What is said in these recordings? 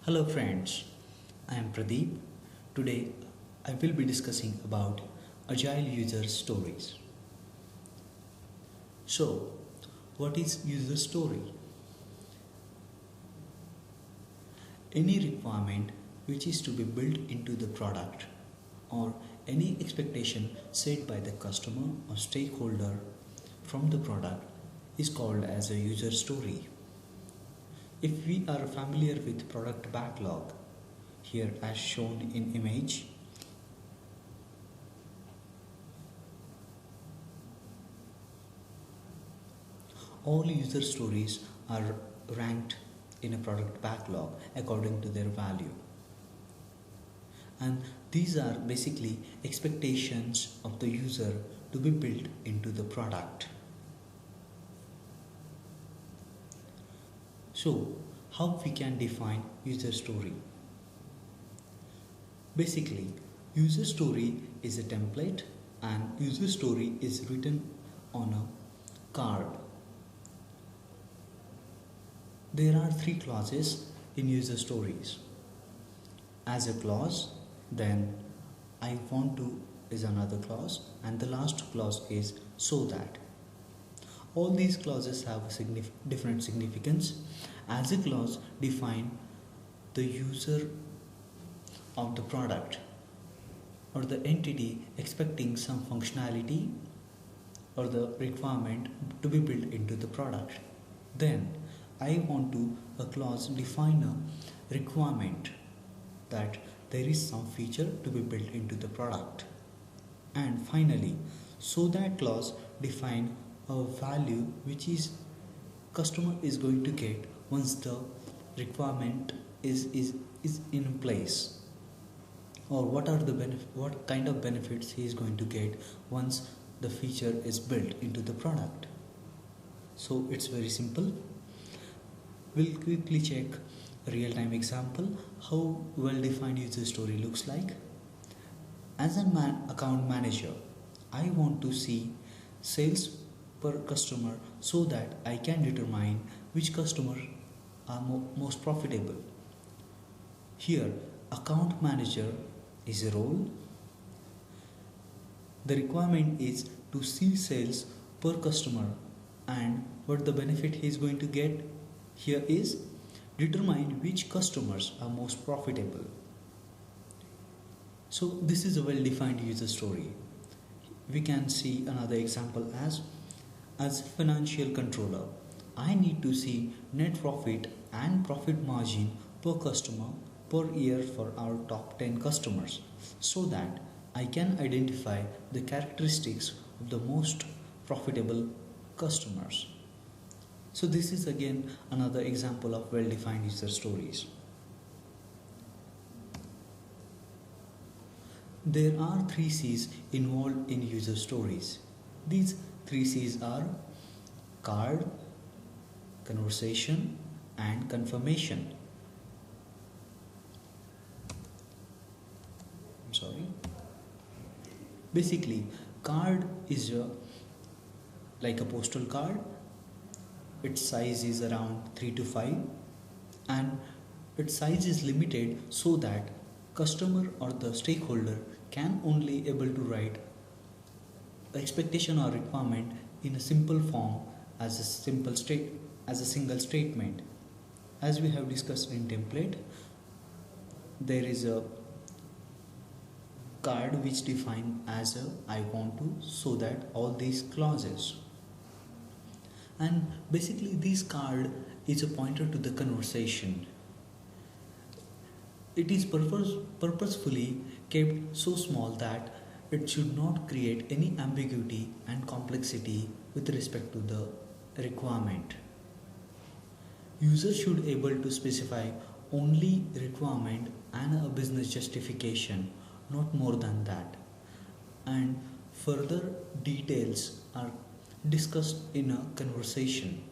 Hello friends, I am Pradeep. Today I will be discussing about Agile user stories. So, what is user story? Any requirement which is to be built into the product or any expectation set by the customer or stakeholder from the product is called as a user story. If we are familiar with product backlog, here as shown in image, all user stories are ranked in a product backlog according to their value. And these are basically expectations of the user to be built into the product. So, how we can define user story? Basically, user story is a template and user story is written on a card. There are three clauses in user stories. As a clause, then I want to is another clause, and the last clause is so that. All these clauses have a different significance. As a clause define the user of the product or the entity expecting some functionality or the requirement to be built into the product. Then I want to a clause define a requirement that there is some feature to be built into the product. And finally, so that clause define a value which is customer is going to get once the requirement is in place, or what are the what kind of benefits he is going to get once the feature is built into the product. So it's very simple. We'll quickly check a real-time example how well-defined user story looks like. As an account manager, I want to see sales per customer so that I can determine which customers are most profitable. Here, account manager is a role. The requirement is to see sales per customer, and what the benefit he is going to get here is determine which customers are most profitable. So this is a well-defined user story. We can see another example as financial controller. I need to see net profit and profit margin per customer per year for our top 10 customers so that I can identify the characteristics of the most profitable customers. So this is again another example of well-defined user stories. There are 3 C's involved in user stories. These 3 C's are card, conversation, and confirmation. I'm sorry. Basically, card is like a postal card. Its size is around 3 to 5, and its size is limited so that customer or the stakeholder can only able to write expectation or requirement in a simple form as a single statement. As we have discussed in template, there is a card which define as a I want to so that all these clauses. And basically this card is a pointer to the conversation. It is purposefully kept so small that it should not create any ambiguity and complexity with respect to the requirement. Users should able to specify only requirement and a business justification, not more than that. And further details are discussed in a conversation.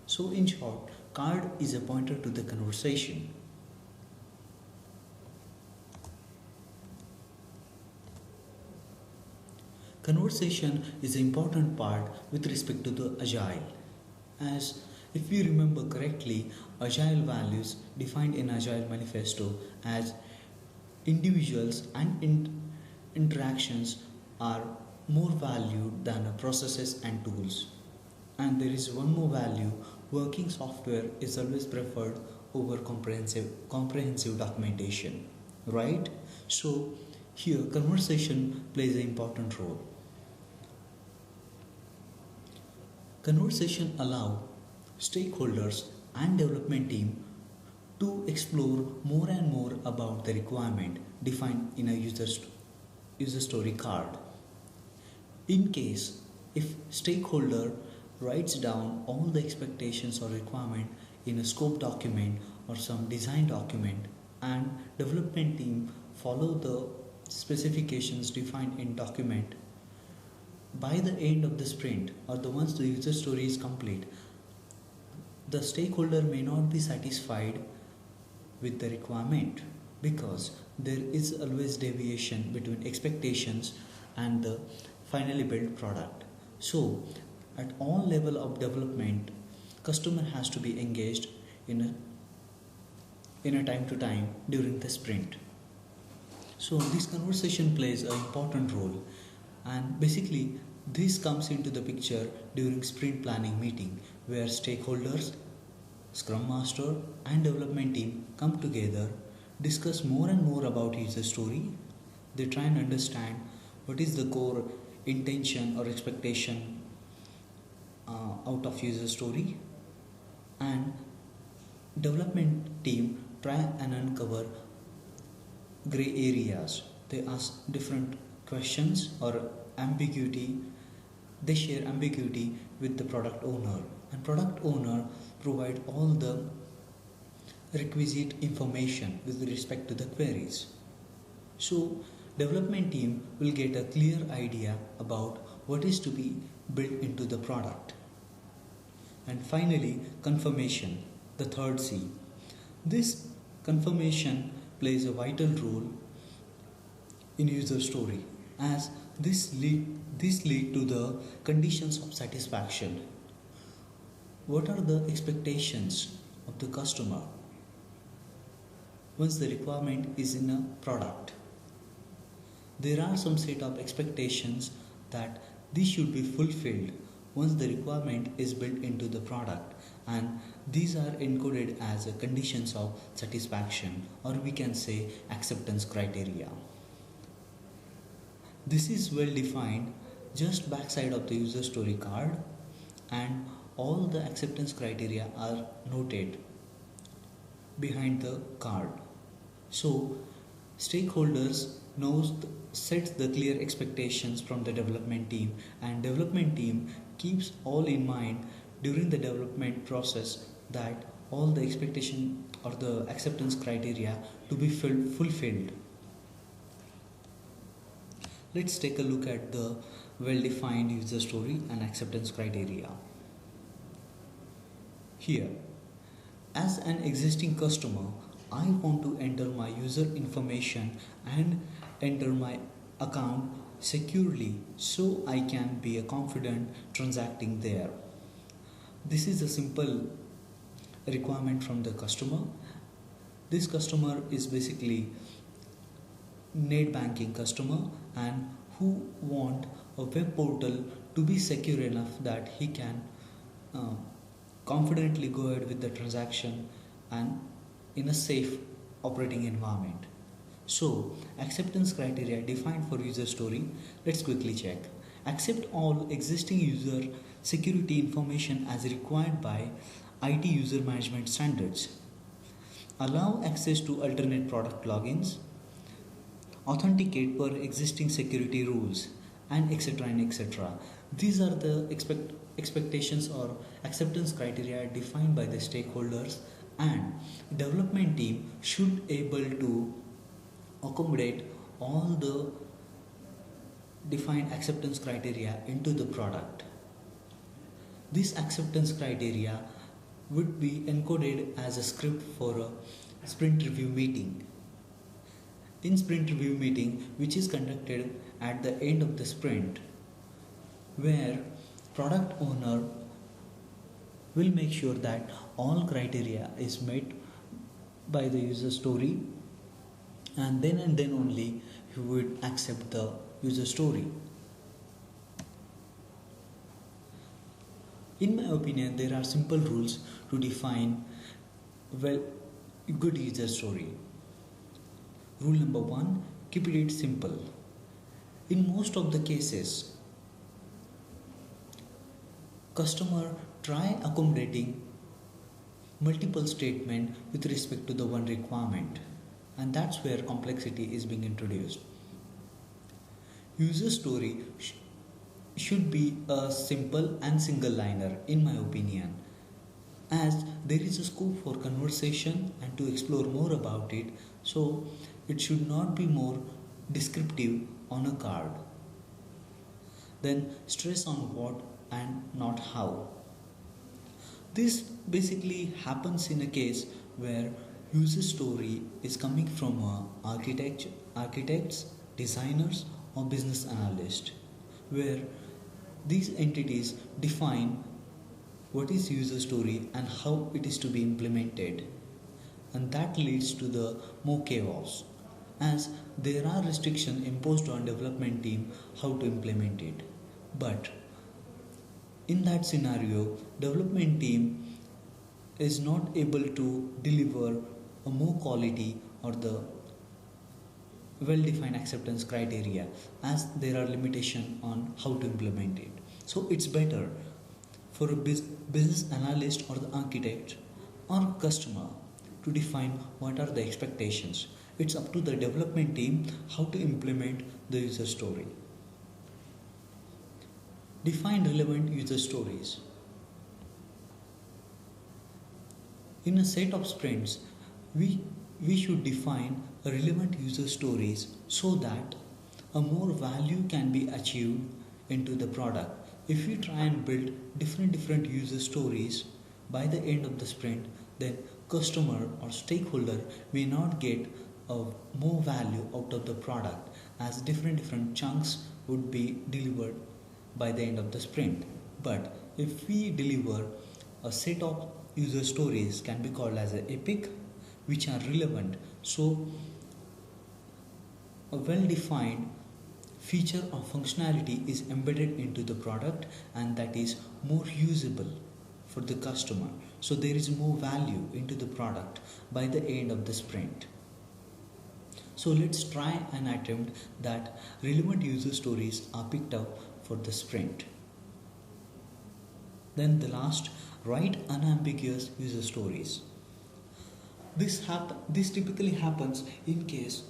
So in short, card is a pointer to the conversation. Conversation is an important part with respect to the Agile, as If you remember correctly, Agile values defined in Agile Manifesto as individuals and interactions are more valued than processes and tools. And there is one more value: working software is always preferred over comprehensive documentation, right? So, here conversation plays an important role. Conversation allow stakeholders and development team to explore more and more about the requirement defined in a user story card. In case if stakeholder writes down all the expectations or requirement in a scope document or some design document, and development team follow the specifications defined in document, by the end of the sprint or the once the user story is complete, the stakeholder may not be satisfied with the requirement because there is always deviation between expectations and the finally built product. So at all level of development, customer has to be engaged in a time to time during the sprint. So this conversation plays an important role, and basically this comes into the picture during sprint planning meeting where stakeholders, scrum master and development team come together, discuss more and more about user story. They try and understand what is the core intention or expectation out of user story, and development team try and uncover gray areas. They ask different questions or ambiguity. They share ambiguity with the product owner, and product owner provide all the requisite information with respect to the queries. So development team will get a clear idea about what is to be built into the product. And finally, confirmation, the third C. This confirmation plays a vital role in user story, as this lead to the conditions of satisfaction. What are the expectations of the customer once the requirement is in a product? There are some set of expectations that these should be fulfilled once the requirement is built into the product, and these are encoded as a conditions of satisfaction, or we can say acceptance criteria. This is well defined just backside of the user story card, and all the acceptance criteria are noted behind the card. So stakeholders sets the clear expectations from the development team, and development team keeps all in mind during the development process that all the expectation or the acceptance criteria to be fulfilled. Let's take a look at the well-defined user story and acceptance criteria. Here, as an existing customer, I want to enter my user information and enter my account securely so I can be a confident transacting there. This is a simple requirement from the customer. This customer is basically net banking customer and who want a web portal to be secure enough that he can confidently go ahead with the transaction and in a safe operating environment. So acceptance criteria defined for user story, let's quickly check. Accept all existing user security information as required by IT user management standards. Allow access to alternate product logins. Authenticate per existing security rules, and etc. and etc. These are the expectations or acceptance criteria defined by the stakeholders, and development team should able to accommodate all the defined acceptance criteria into the product. This acceptance criteria would be encoded as a script for a sprint review meeting. In sprint review meeting, which is conducted at the end of the sprint, where product owner will make sure that all criteria is met by the user story, and then only you would accept the user story. In my opinion, there are simple rules to define well good user story. Rule number 1, keep it simple. In most of the cases, customer try accommodating multiple statement with respect to the one requirement, and that's where complexity is being introduced. User story should be a simple and single liner in my opinion, as there is a scope for conversation and to explore more about it, so it should not be more descriptive on a card. Then stress on what and not how. This basically happens in a case where user story is coming from architects, designers or business analyst, where these entities define what is user story and how it is to be implemented, and that leads to the more chaos, as there are restrictions imposed on development team how to implement it. But in that scenario, development team is not able to deliver a more quality or the well-defined acceptance criteria, as there are limitations on how to implement it. So it's better for a business analyst or the architect or customer to define what are the expectations. It's up to the development team how to implement the user story. Define relevant user stories. In a set of sprints, we should define relevant user stories so that a more value can be achieved into the product. If we try and build different user stories by the end of the sprint, then customer or stakeholder may not get more value out of the product, as different chunks would be delivered by the end of the sprint. But if we deliver a set of user stories, can be called as an epic, which are relevant, so a well-defined feature or functionality is embedded into the product, and that is more usable for the customer, so there is more value into the product by the end of the sprint. So let's try and attempt that relevant user stories are picked up for the sprint. Then the last, write unambiguous user stories. This typically happens in case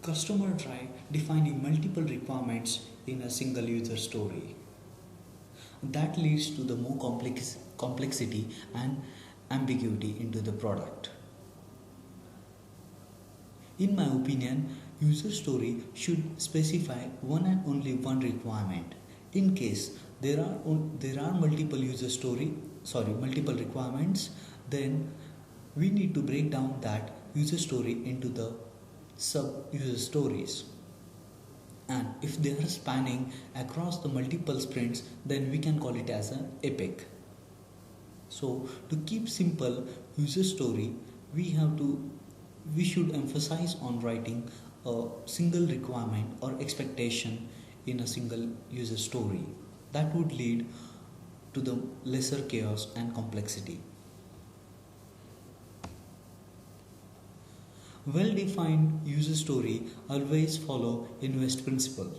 customer try defining multiple requirements in a single user story. That leads to the more complexity and ambiguity into the product. In my opinion, user story should specify one and only one requirement. In case there are multiple requirements, then we need to break down that user story into the sub user stories, and if they are spanning across the multiple sprints, then we can call it as an epic. So to keep simple user story, we should emphasize on writing a single requirement or expectation in a single user story. That would lead to the lesser chaos and complexity. Well-defined user story always follow INVEST principle.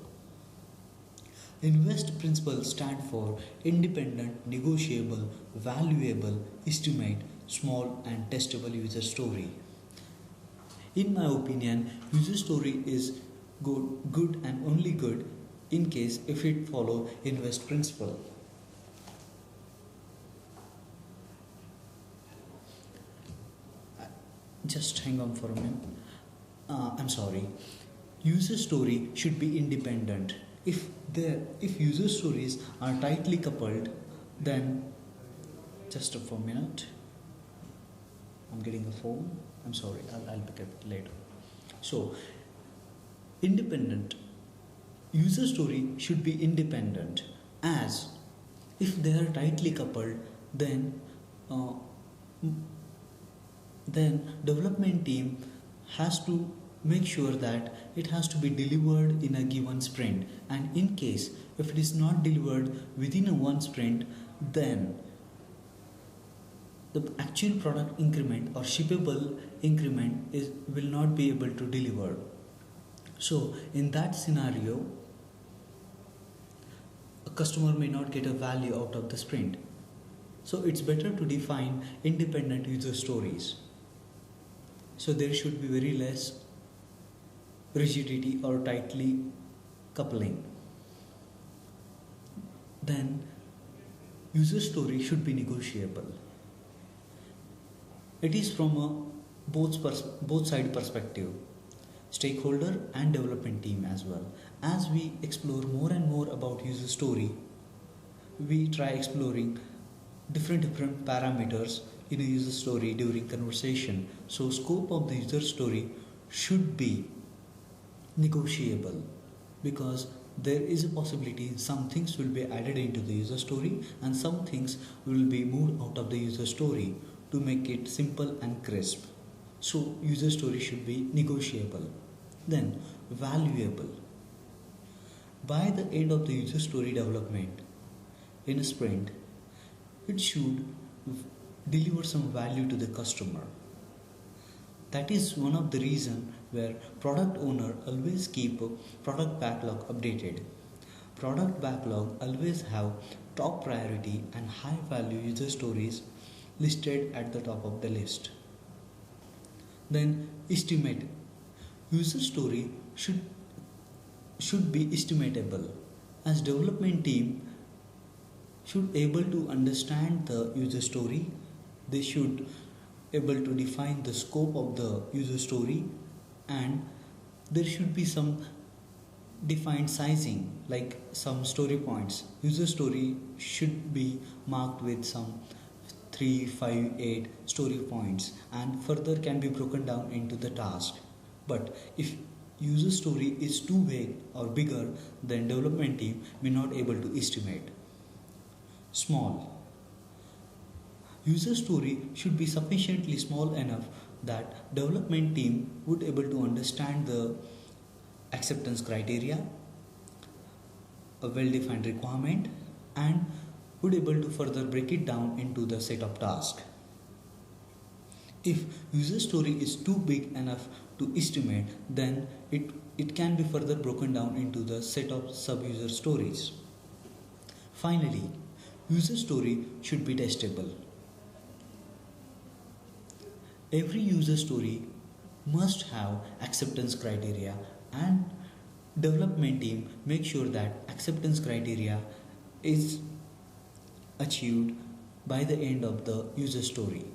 INVEST principle stand for independent, negotiable, valuable, estimate, small and testable user story. In my opinion, user story is good and only good in case if it follow INVEST principle. Just hang on for a minute. I'm sorry. User story should be independent. If user stories are tightly coupled, then just for a minute. I'm getting a phone. I'm sorry. I'll pick it later. So, independent. User story should be independent, as if they are tightly coupled, then uh, then development team has to make sure that it has to be delivered in a given sprint, and in case if it is not delivered within a one sprint, then the actual product increment or shippable increment will not be able to deliver. So in that scenario, a customer may not get a value out of the sprint. So it's better to define independent user stories. So there should be very less rigidity or tightly coupling. Then user story should be negotiable. It is from a both side perspective, stakeholder and development team as well. As we explore more and more about user story, we try exploring different parameters in a user story during conversation. So scope of the user story should be negotiable, because there is a possibility some things will be added into the user story and some things will be moved out of the user story to make it simple and crisp. So user story should be negotiable. Then valuable. By the end of the user story development in a sprint, it should deliver some value to the customer. That is one of the reasons where product owner always keep a product backlog updated. Product backlog always have top priority and high value user stories listed at the top of the list. Then estimate. User story should be estimatable, as development team should able to understand the user story. They should able to define the scope of the user story, and there should be some defined sizing, like some story points. User story should be marked with some 3, 5, 8 story points, and further can be broken down into the task. But if user story is too vague or bigger, then development team may not able to estimate. Small. User story should be sufficiently small enough that development team would able to understand the acceptance criteria, a well-defined requirement, and would able to further break it down into the set of tasks. If user story is too big enough to estimate, then it can be further broken down into the set of sub-user stories. Finally, user story should be testable. Every user story must have acceptance criteria, and development team make sure that acceptance criteria is achieved by the end of the user story,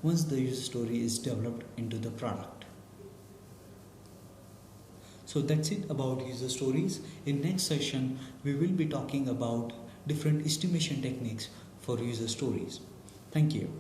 once the user story is developed into the product. So that's it about user stories. In next session, we will be talking about different estimation techniques for user stories. Thank you.